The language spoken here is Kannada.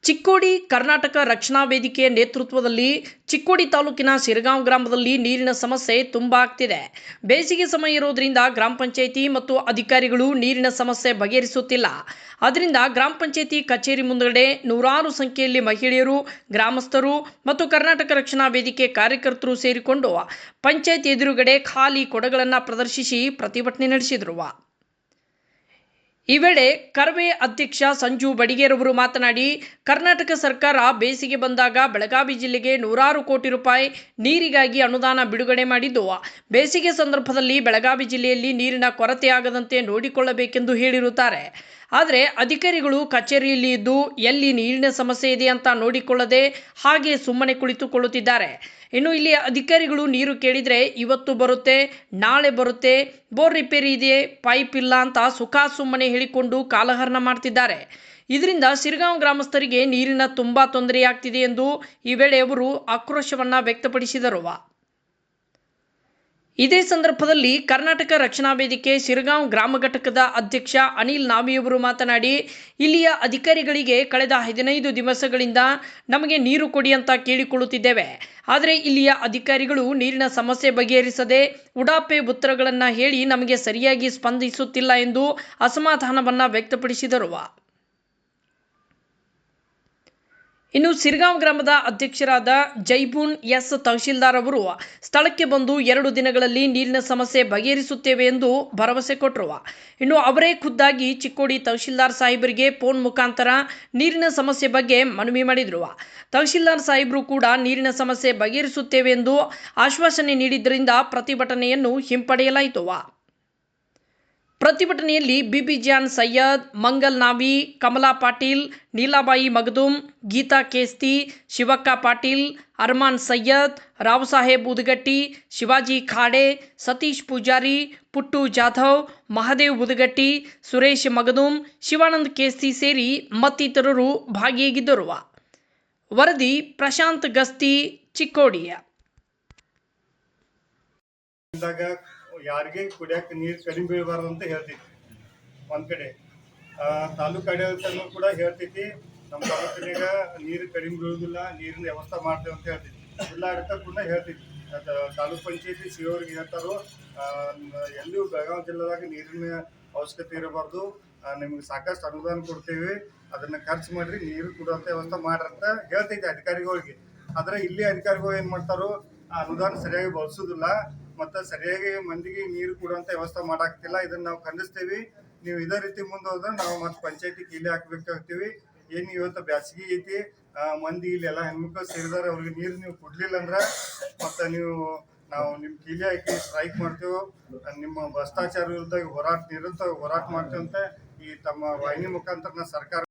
ಚಿಕ್ಕೋಡಿ ಕರ್ನಾಟಕ ರಕ್ಷಣಾ ವೇದಿಕೆ ನೇತೃತ್ವದಲ್ಲಿ ಚಿಕ್ಕೋಡಿ ತಾಲೂಕಿನ ಸಿರಗಾಂವ್ ಗ್ರಾಮದಲ್ಲಿ ನೀರಿನ ಸಮಸ್ಯೆ ತುಂಬ ಆಗ್ತಿದೆ. ಬೇಸಿಗೆ ಸಮಯ ಇರೋದ್ರಿಂದ ಗ್ರಾಮ ಪಂಚಾಯಿತಿ ಮತ್ತು ಅಧಿಕಾರಿಗಳು ನೀರಿನ ಸಮಸ್ಯೆ ಬಗೆಹರಿಸುತ್ತಿಲ್ಲ. ಆದ್ದರಿಂದ ಗ್ರಾಮ ಪಂಚಾಯಿತಿ ಕಚೇರಿ ಮುಂದಗಡೆ ನೂರಾರು ಸಂಖ್ಯೆಯಲ್ಲಿ ಮಹಿಳೆಯರು, ಗ್ರಾಮಸ್ಥರು ಮತ್ತು ಕರ್ನಾಟಕ ರಕ್ಷಣಾ ವೇದಿಕೆ ಕಾರ್ಯಕರ್ತರು ಸೇರಿಕೊಂಡು ಪಂಚಾಯತ್ ಎದುರುಗಡೆ ಖಾಲಿ ಕೊಡಗಳನ್ನು ಪ್ರದರ್ಶಿಸಿ ಪ್ರತಿಭಟನೆ ನಡೆಸಿದರು. ಈ ವೇಳೆ ಕರವೇ ಅಧ್ಯಕ್ಷ ಸಂಜು ಬಡಿಗೇರವರು ಮಾತನಾಡಿ, ಕರ್ನಾಟಕ ಸರ್ಕಾರ ಬೇಸಿಗೆ ಬಂದಾಗ ಬೆಳಗಾವಿ ಜಿಲ್ಲೆಗೆ ನೂರಾರು ಕೋಟಿ ರೂಪಾಯಿ ನೀರಿಗಾಗಿ ಅನುದಾನ ಬಿಡುಗಡೆ ಮಾಡಿದ್ದು, ಬೇಸಿಗೆ ಸಂದರ್ಭದಲ್ಲಿ ಬೆಳಗಾವಿ ಜಿಲ್ಲೆಯಲ್ಲಿ ನೀರಿನ ಕೊರತೆಯಾಗದಂತೆ ನೋಡಿಕೊಳ್ಳಬೇಕೆಂದು ಹೇಳಿರುತ್ತಾರೆ. ಆದರೆ ಅಧಿಕಾರಿಗಳು ಕಚೇರಿಯಲ್ಲಿ ಇದ್ದು ಎಲ್ಲಿ ನೀರಿನ ಸಮಸ್ಯೆ ಇದೆ ಅಂತ ನೋಡಿಕೊಳ್ಳದೆ ಹಾಗೆ ಸುಮ್ಮನೆ ಕುಳಿತುಕೊಳ್ಳುತ್ತಿದ್ದಾರೆ. ಇನ್ನು ಇಲ್ಲಿ ಅಧಿಕಾರಿಗಳು ನೀರು ಕೇಳಿದರೆ ಇವತ್ತು ಬರುತ್ತೆ, ನಾಳೆ ಬರುತ್ತೆ, ಬೋರ್ ರಿಪೇರಿ ಇದೆ, ಪೈಪ್ ಇಲ್ಲ ಅಂತ ಸುಮ್ಮನೆ ಹೇಳಿಕೊಂಡು ಕಾಲಹರಣ ಮಾಡ್ತಿದ್ದಾರೆ. ಇದರಿಂದ ಸಿರಗಾಂವ್ ಗ್ರಾಮಸ್ಥರಿಗೆ ನೀರಿನ ತುಂಬಾ ತೊಂದರೆಯಾಗ್ತಿದೆ ಎಂದು ಈ ವೇಳೆ ಅವರು ಆಕ್ರೋಶವನ್ನ ವ್ಯಕ್ತಪಡಿಸಿದರು. ಇದೇ ಸಂದರ್ಭದಲ್ಲಿ ಕರ್ನಾಟಕ ರಕ್ಷಣಾ ವೇದಿಕೆ ಸಿರಗಾಂವ್ ಗ್ರಾಮ ಘಟಕದ ಅಧ್ಯಕ್ಷ ಅನಿಲ್ ನಾವಿಯವರು ಮಾತನಾಡಿ, ಇಲ್ಲಿಯ ಅಧಿಕಾರಿಗಳಿಗೆ ಕಳೆದ 15 ದಿವಸಗಳಿಂದ ನಮಗೆ ನೀರು ಕೊಡಿ ಅಂತ ಕೇಳಿಕೊಳ್ಳುತ್ತಿದ್ದೇವೆ. ಆದರೆ ಇಲ್ಲಿಯ ಅಧಿಕಾರಿಗಳು ನೀರಿನ ಸಮಸ್ಯೆ ಬಗೆಹರಿಸದೆ ಉಡಾಪೆ ಉತ್ತರಗಳನ್ನು ಹೇಳಿ ನಮಗೆ ಸರಿಯಾಗಿ ಸ್ಪಂದಿಸುತ್ತಿಲ್ಲ ಎಂದು ಅಸಮಾಧಾನವನ್ನು ವ್ಯಕ್ತಪಡಿಸಿದರು. ಇನ್ನು ಸಿರಗಾಂವ್ ಗ್ರಾಮದ ಅಧ್ಯಕ್ಷರಾದ ಜೈಬೂನ್ ಎಸ್ ತಹಶೀಲ್ದಾರ್ ಅವರು ಸ್ಥಳಕ್ಕೆ ಬಂದು 2 ದಿನಗಳಲ್ಲಿ ನೀರಿನ ಸಮಸ್ಯೆ ಬಗೆಹರಿಸುತ್ತೇವೆ ಎಂದು ಭರವಸೆ ಕೊಟ್ಟರು. ಇನ್ನು ಅವರೇ ಖುದ್ದಾಗಿ ಚಿಕ್ಕೋಡಿ ತಹಶೀಲ್ದಾರ್ ಸಾಹೇಬರಿಗೆ ಫೋನ್ ಮುಖಾಂತರ ನೀರಿನ ಸಮಸ್ಯೆ ಬಗ್ಗೆ ಮನವಿ ಮಾಡಿದರು. ತಹಶೀಲ್ದಾರ್ ಸಾಹೇಬರು ಕೂಡ ನೀರಿನ ಸಮಸ್ಯೆ ಬಗೆಹರಿಸುತ್ತೇವೆ ಎಂದು ಆಶ್ವಾಸನೆ ನೀಡಿದ್ದರಿಂದ ಪ್ರತಿಭಟನೆಯನ್ನು ಹಿಂಪಡೆಯಲಾಯಿತು. ಪ್ರತಿಭಟನೆಯಲ್ಲಿ ಬಿಬಿ ಜಾನ್ ಸೈಯದ್, ಮಂಗಲ್ ನಾವಿ, ಕಮಲಾ ಪಾಟೀಲ್, ನೀಲಾಬಾಯಿ ಮಗದುಂ, ಗೀತಾ ಕೇಸ್ತಿ, ಶಿವಕ್ಕ ಪಾಟೀಲ್, ಅರ್ಮಾನ್ ಸೈಯದ್, ರಾವಸಾಹೇಬ್ ಉದಗಟ್ಟಿ, ಶಿವಾಜಿ ಖಾಡೆ, ಸತೀಶ್ ಪೂಜಾರಿ, ಪುಟ್ಟು ಜಾಧವ್, ಮಹದೇವ್ ಉದಗಟ್ಟಿ, ಸುರೇಶ್ ಮಗದುಂ, ಶಿವಾನಂದ್ ಕೇಸ್ತಿ ಸೇರಿ ಮತ್ತಿತರರು ಭಾಗಿಯಾಗಿದ್ದರು. ವರದಿ ಪ್ರಶಾಂತ್ ಗಸ್ತಿ, ಚಿಕ್ಕೋಡಿ. ಯಾರಿಗೆ ಕುಡಿಯಕ್ಕೆ ನೀರು ಕಡಿಮೆ ಬೀಳಬಾರ್ದು ಅಂತ ಹೇಳ್ತೈತಿ. ಒಂದ್ ಕಡೆ ತಾಲೂಕು ಆಡಳಿತನೂ ಕೂಡ ಹೇಳ್ತೈತಿ, ನಮ್ಮ ತಾಲೂಕಿನಾಗ ನೀರು ಕಡಿಮೆ ಬೀಳುದಿಲ್ಲ, ನೀರಿನ ವ್ಯವಸ್ಥೆ ಮಾಡ್ತೇವೆ ಅಂತ ಹೇಳ್ತೈತಿ. ಜಿಲ್ಲಾಡಳಿತ ಕೂಡ ಹೇಳ್ತೈತಿ, ತಾಲೂಕ್ ಪಂಚಾಯತಿ ಸಿ ಅವ್ರಿಗೆ ಹೇಳ್ತಾರೋ ಎಲ್ಲಿಯೂ ಬೆಳಗಾವಿ ಜಿಲ್ಲೆದಾಗ ನೀರಿನ ಅವಶ್ಯಕತೆ ಇರಬಾರ್ದು, ನಿಮ್ಗೆ ಸಾಕಷ್ಟು ಅನುದಾನ ಕೊಡ್ತೇವೆ, ಅದನ್ನ ಖರ್ಚು ಮಾಡ್ರಿ, ನೀರು ಕೊಡುವಂತ ವ್ಯವಸ್ಥೆ ಮಾಡ್ರಂತ ಹೇಳ್ತೈತಿ ಅಧಿಕಾರಿಗಳಿಗೆ. ಆದ್ರೆ ಇಲ್ಲಿ ಅಧಿಕಾರಿಗಳು ಏನ್ ಮಾಡ್ತಾರೋ ಅನುದಾನ ಸರಿಯಾಗಿ ಬಳಸುದಿಲ್ಲ, ಮತ್ತೆ ಸರಿಯಾಗಿ ಮಂದಿಗೆ ನೀರು ಕೊಡುವಂತ ವ್ಯವಸ್ಥೆ ಮಾಡಾಕ್ತಿಲ್ಲ. ಇದನ್ನ ನಾವು ಖಂಡಿಸ್ತೇವಿ. ನೀವು ಇದೇ ರೀತಿ ಮುಂದೆ ಹೋದ್ರೆ ನಾವು ಮತ್ತೆ ಪಂಚಾಯತಿ ಕೀಲಿ ಹಾಕ್ಬೇಕಾಗ್ತೀವಿ. ಏನು ಇವತ್ತು ಬ್ಯಾಸಿಗೆ ಐತಿ, ಮಂದಿ ಇಲ್ಲಿ ಎಲ್ಲ ಹೆಣ್ಮಕ್ಳು ಸೇರಿದಾರೆ, ಅವ್ರಿಗೆ ನೀರು ನೀವು ಕೊಡ್ಲಿಲ್ಲ ಅಂದ್ರ ಮತ್ತೆ ನಾವು ನಿಮ್ ಕೀಲಿ ಹಾಕಿ ಸ್ಟ್ರೈಕ್ ಮಾಡ್ತೇವೆ, ನಿಮ್ಮ ಭ್ರಷ್ಟಾಚಾರ ವಿರುದ್ಧ ನಿರಂತರ ಹೋರಾಟ ಮಾಡ್ತೇವೆ ಅಂತ ಈ ತಮ್ಮ ವಾಹಿನಿ ಮುಖಾಂತರ ಸರ್ಕಾರ